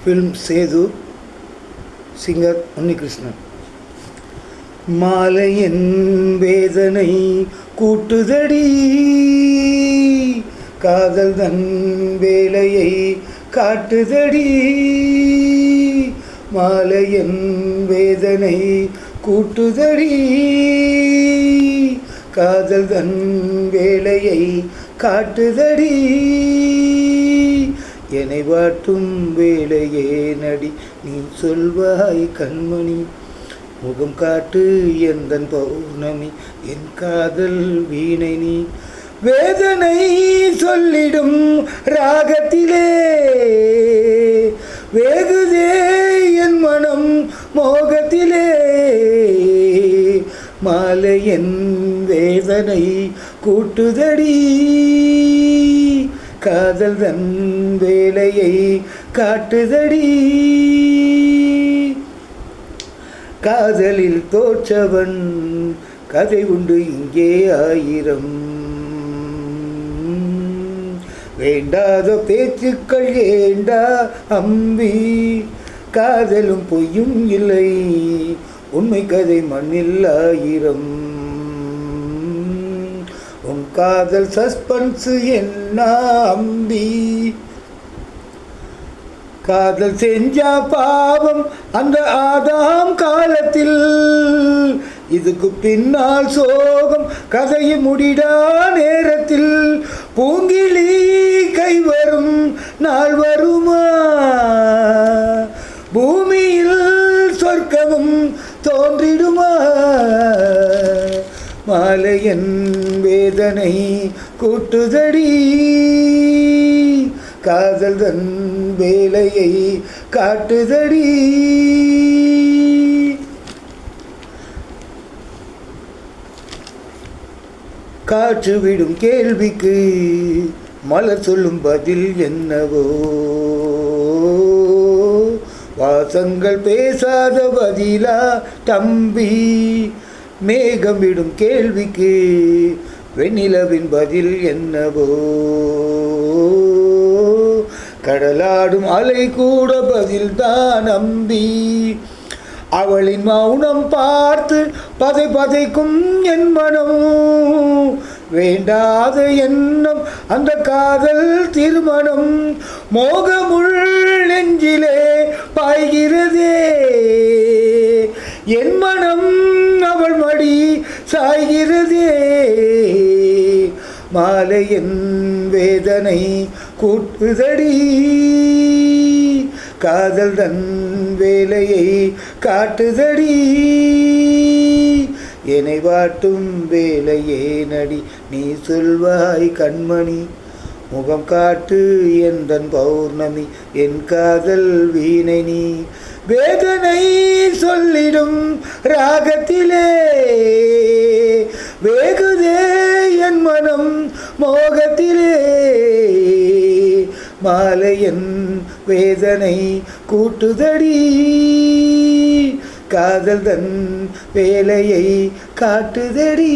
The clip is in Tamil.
Film Setu, singer Unnikrishnan. மாலையின் வேதனை கூட்டுதடி, காதல் தன் வேலையை காட்டுதடி. மாலையின் வேதனை கூட்டுதடி, காதல் தன் வேலையை காட்டுதடி. என்னை வாட்டும் வேலையே நடி, நீ சொல்வாய் கண்மணி. முகம் காட்டு எந்தன் பௌர்ணமி, என் காதல் வீணை நீ. வேதனை சொல்லிடும் ராகத்திலே வேகுதே என் மனம் மோகத்திலே. மாலையின் வேதனை கூட்டுதடி, காதல் தன் வேலையை காட்டுதடி. காதலில் தோற்றவன் கதை உண்டு இங்கே ஆயிரம். வேண்டாத பேச்சுக்கள் ஏண்டா அம்பி, காதலும் பொய்யும் இல்லை, உண்மை கதை மண்ணில் ஆயிரம். உன் காதல் சஸ்பென்ஸ் என்ன அம்பி, காதல் செஞ்சா பாவம் அந்த ஆதாம் காலத்தில், இதுக்கு பின்னால் சோகம் கதையை முடிடா நேரத்தில். பூங்கிலி கை வரும் நாள் வருமா, பூமியில் சொர்க்கமும் தோன்றிடுமா. மாலையின் வேதனை கூட்டுதடி, காதல் தன் வேலையை காட்டுதடி. காற்று விடும் கேள்விக்கு மலர் சொல்லும் பதில் என்னவோ, வாசங்கள் பேசாத பதிலா தம்பி. மேகம் விடும் கேள்விக்கு வெண்ணிலவின் பதில் என்னவோ, கடலாடும் அலை கூட பதில் தான் நம்பி. அவளின் மௌனம் பார்த்து பதை பதைக்கும் என் மனம், வேண்டாத எண்ணம் அந்த காதல் திருமணம். மோகமுள் நெஞ்சிலே பாய்கிறதே, என் மனம் அவள் மடி சாய்கிறதே. மாலையின் வேதனை கூட்டுதடி, காதல் தன் வேலையை காட்டுதடி. என்னை வாட்டும் வேலையே நடி, நீ சொல்வாய் கண்மணி. முகம் காட்டு எந்தன் பௌர்ணமி, என் காதல் வீணை நீ. வேதனை சொல்லிடும் ராகத்திலே வேகுதே என் மனம் மோகத்திலே. மாலையின் வேதனை கூட்டுதடி, காதல் தன் வேலையை காட்டுதடி.